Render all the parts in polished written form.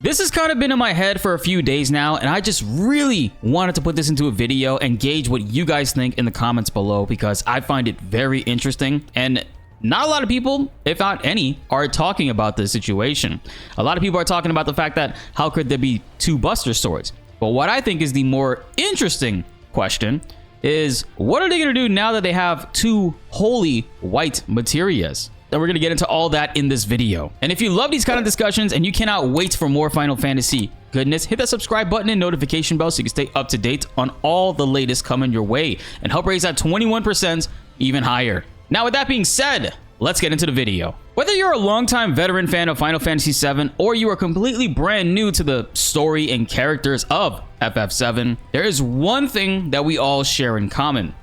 This has kind of been in my head for a few days now, and I just really wanted to put this into a video and gauge what you guys think in the comments below, because I find it very interesting, and not a lot of people, if not any, are talking about this situation. A lot of people are talking about the fact that how could there be two Buster Swords? But what I think is the more interesting question is, what are they going to do now that they have two holy white materias? And we're going to get into all that in this video. And if you love these kind of discussions and you cannot wait for more Final Fantasy goodness, hit that subscribe button and notification bell so you can stay up to date on all the latest coming your way and help raise that 21% even higher. Now, with that being said, let's get into the video. Whether you're a longtime veteran fan of Final Fantasy VII or you are completely brand new to the story and characters of FF7, there is one thing that we all share in common.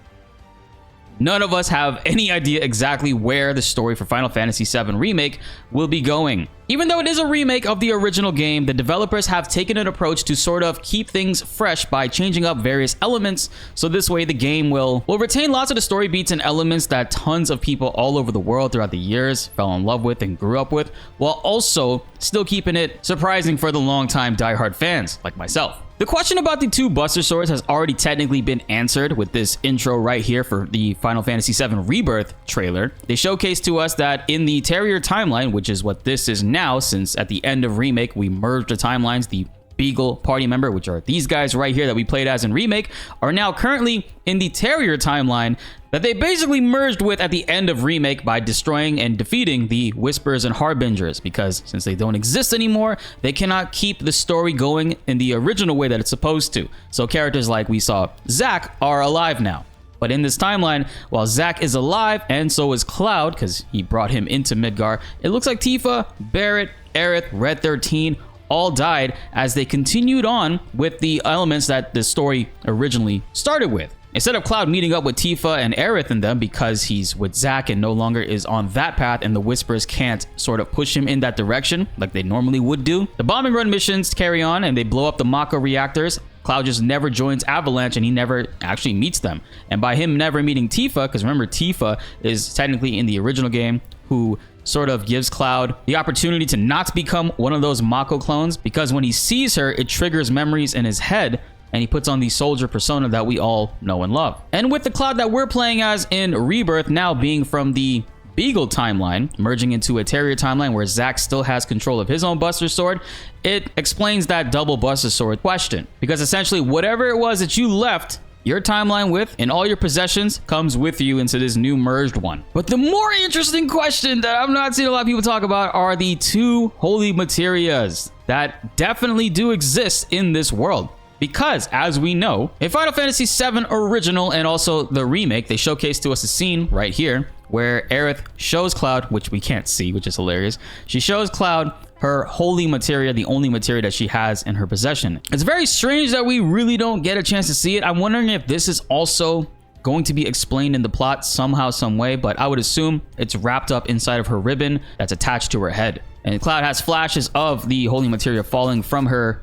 None of us have any idea exactly where the story for Final Fantasy VII Remake will be going. Even though it is a remake of the original game, the developers have taken an approach to sort of keep things fresh by changing up various elements, so this way the game will retain lots of the story beats and elements that tons of people all over the world throughout the years fell in love with and grew up with, while also still keeping it surprising for the longtime diehard fans like myself. The question about the two Buster Swords has already technically been answered with this intro right here for the Final Fantasy VII Rebirth trailer. They showcased to us that in the Materia timeline, which is what this is now, since at the end of Remake we merged the timelines, the Beagle party member, which are these guys right here that we played as in Remake, are now currently in the Materia timeline that they basically merged with at the end of Remake by destroying and defeating the Whispers and Harbingers, because since they don't exist anymore, they cannot keep the story going in the original way that it's supposed to. So characters like we saw Zack are alive now. But in this timeline, while Zack is alive and so is Cloud, because he brought him into Midgar, it looks like Tifa, Barret, Aerith, Red 13 all died as they continued on with the elements that the story originally started with. Instead of Cloud meeting up with Tifa and Aerith and them because he's with Zack and no longer is on that path and the Whispers can't sort of push him in that direction like they normally would do, the bombing run missions carry on and they blow up the Mako reactors. Cloud just never joins Avalanche and he never actually meets them. And by him never meeting Tifa, because remember Tifa is technically in the original game who sort of gives Cloud the opportunity to not become one of those Mako clones, because when he sees her, it triggers memories in his head and he puts on the soldier persona that we all know and love. And with the Cloud that we're playing as in Rebirth now being from the Beagle timeline, merging into a Materia timeline where Zack still has control of his own Buster Sword, it explains that double Buster Sword question. Because essentially whatever it was that you left your timeline with and all your possessions comes with you into this new merged one. But the more interesting question that I'm not seeing a lot of people talk about are the two holy materias that definitely do exist in this world. Because, as we know, in Final Fantasy VII Original and also the remake, they showcased to us a scene right here where Aerith shows Cloud, which we can't see, which is hilarious. She shows Cloud her holy materia, the only materia that she has in her possession. It's very strange that we really don't get a chance to see it. I'm wondering if this is also going to be explained in the plot somehow, some way, but I would assume it's wrapped up inside of her ribbon that's attached to her head. And Cloud has flashes of the holy materia falling from her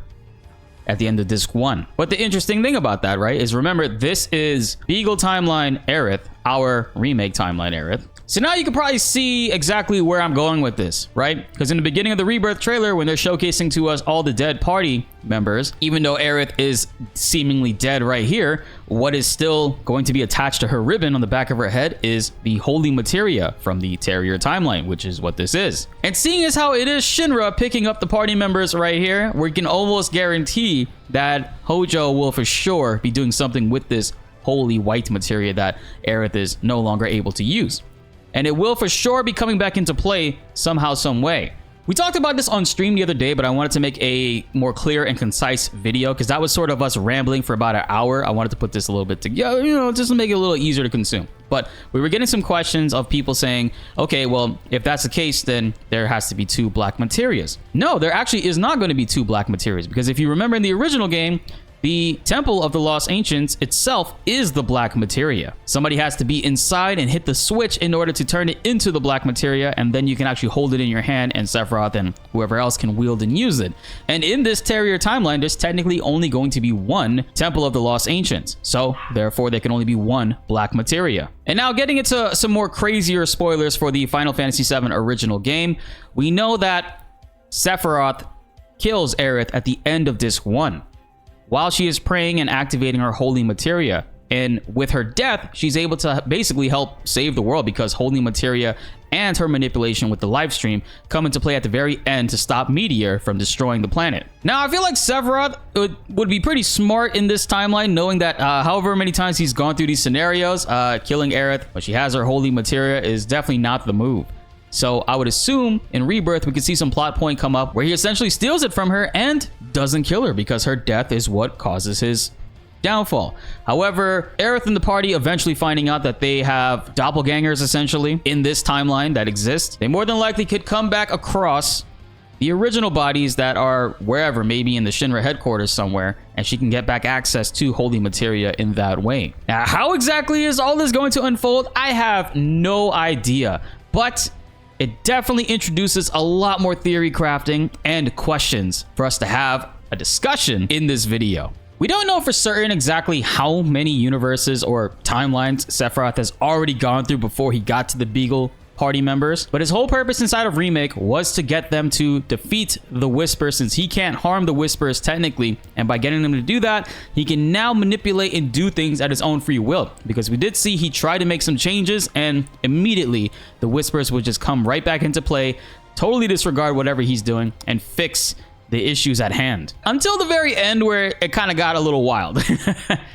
at the end of disc 1. But the interesting thing about that, right, is remember this is Beagle timeline Aerith, our remake timeline Aerith. So now you can probably see exactly where I'm going with this, right? Because in the beginning of the Rebirth trailer, when they're showcasing to us all the dead party members, even though Aerith is seemingly dead right here, what is still going to be attached to her ribbon on the back of her head is the holy materia from the Materia timeline, which is what this is. And seeing as how it is Shinra picking up the party members right here, we can almost guarantee that Hojo will for sure be doing something with this holy white materia that Aerith is no longer able to use. And it will for sure be coming back into play somehow, some way. We talked about this on stream the other day, but I wanted to make a more clear and concise video because that was sort of us rambling for about an hour. I wanted to put this a little bit together, you know, just to make it a little easier to consume. But we were getting some questions of people saying, okay, well, if that's the case, then there has to be two black materias. No, there actually is not going to be two black materias, because if you remember in the original game, the Temple of the Lost Ancients itself is the black materia. Somebody has to be inside and hit the switch in order to turn it into the black materia, and then you can actually hold it in your hand and Sephiroth and whoever else can wield and use it. And in this Materia timeline, there's technically only going to be one Temple of the Lost Ancients. So therefore, there can only be one black materia. And now getting into some more crazier spoilers for the Final Fantasy VII original game, we know that Sephiroth kills Aerith at the end of disc 1 while she is praying and activating her holy materia. And with her death, she's able to basically help save the world because holy materia and her manipulation with the live stream come into play at the very end to stop Meteor from destroying the planet. Now, I feel like Sephiroth would be pretty smart in this timeline, knowing that however many times he's gone through these scenarios, killing Aerith, but she has her holy materia is definitely not the move. So I would assume in Rebirth, we could see some plot point come up where he essentially steals it from her and doesn't kill her because her death is what causes his downfall. However, Aerith and the party eventually finding out that they have doppelgangers essentially in this timeline that exist. They more than likely could come back across the original bodies that are wherever, maybe in the Shinra headquarters somewhere, and she can get back access to holy materia in that way. Now, how exactly is all this going to unfold? I have no idea, but it definitely introduces a lot more theory crafting and questions for us to have a discussion in this video. We don't know for certain exactly how many universes or timelines Sephiroth has already gone through before he got to the Beagle party members, but his whole purpose inside of Remake was to get them to defeat the Whisper, since he can't harm the Whispers technically, and by getting them to do that, he can now manipulate and do things at his own free will, because we did see he tried to make some changes and immediately the Whispers would just come right back into play, totally disregard whatever he's doing, and fix the issues at hand. Until the very end where it kind of got a little wild.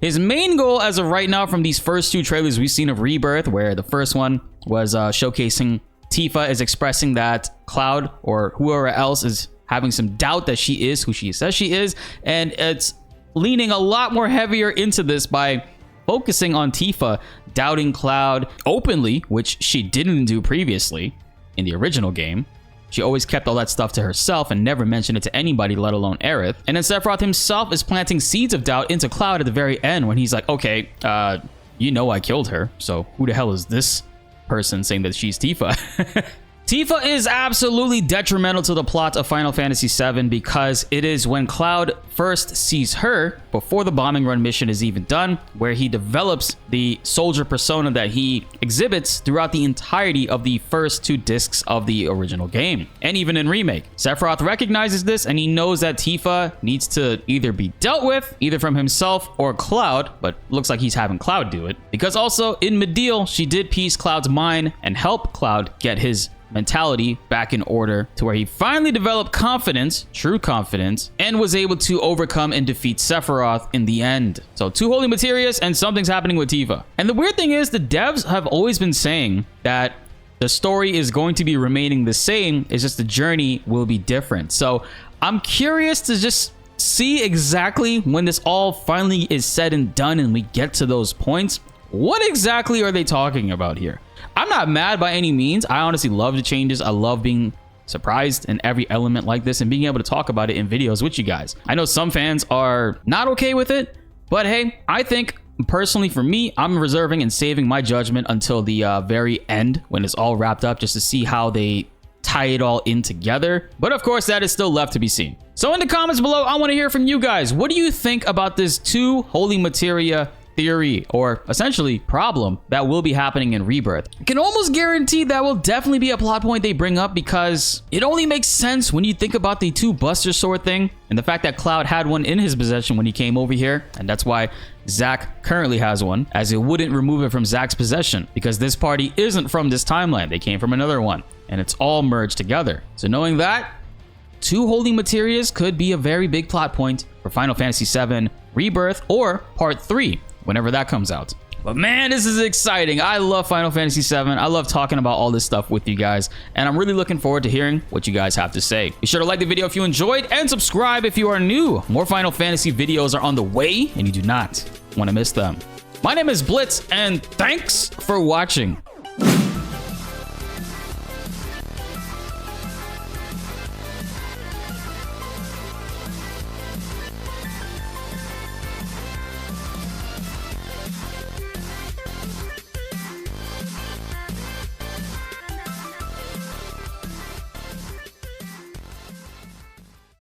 His main goal as of right now from these first two trailers we've seen of Rebirth, where the first one was showcasing Tifa is expressing that Cloud or whoever else is having some doubt that she is who she says she is, and it's leaning a lot more heavier into this by focusing on Tifa doubting Cloud openly, which she didn't do previously in the original game. She always kept all that stuff to herself and never mentioned it to anybody, let alone Aerith. And then Sephiroth himself is planting seeds of doubt into Cloud at the very end when he's like, okay, you know I killed her, so who the hell is this person saying that she's Tifa? Tifa is absolutely detrimental to the plot of Final Fantasy VII because it is when Cloud first sees her before the bombing run mission is even done, where he develops the soldier persona that he exhibits throughout the entirety of the first two discs of the original game, and even in Remake. Sephiroth recognizes this and he knows that Tifa needs to either be dealt with, either from himself or Cloud, but looks like he's having Cloud do it, because also in Mideel, she did piece Cloud's mind and help Cloud get his mentality back in order to where he finally developed confidence, true confidence, and was able to overcome and defeat Sephiroth in the end. So 2 holy materias and something's happening with Tifa. And the weird thing is the devs have always been saying that the story is going to be remaining the same, it's just the journey will be different. So I'm curious to just see exactly when this all finally is said and done and we get to those points, what exactly are they talking about here? I'm not mad by any means. I honestly love the changes. I love being surprised in every element like this and being able to talk about it in videos with you guys. I know some fans are not okay with it, but hey, I think personally for me, I'm reserving and saving my judgment until the very end when it's all wrapped up, just to see how they tie it all in together. But of course, that is still left to be seen. So in the comments below, I want to hear from you guys. What do you think about this 2 holy materia theory, or essentially problem, that will be happening in Rebirth? I can almost guarantee that will definitely be a plot point they bring up, because it only makes sense when you think about the 2 Buster Sword thing and the fact that Cloud had one in his possession when he came over here, and that's why Zack currently has one, as it wouldn't remove it from Zack's possession, because this party isn't from this timeline, they came from another one, and it's all merged together. So knowing that, 2 holy materias could be a very big plot point for Final Fantasy VII Rebirth, or Part 3 whenever that comes out. But man, this is exciting. I love Final Fantasy VII. I love talking about all this stuff with you guys, and I'm really looking forward to hearing what you guys have to say. Be sure to like the video if you enjoyed, and subscribe if you are new. More Final Fantasy videos are on the way, and you do not want to miss them. My name is BltzZ, and thanks for watching.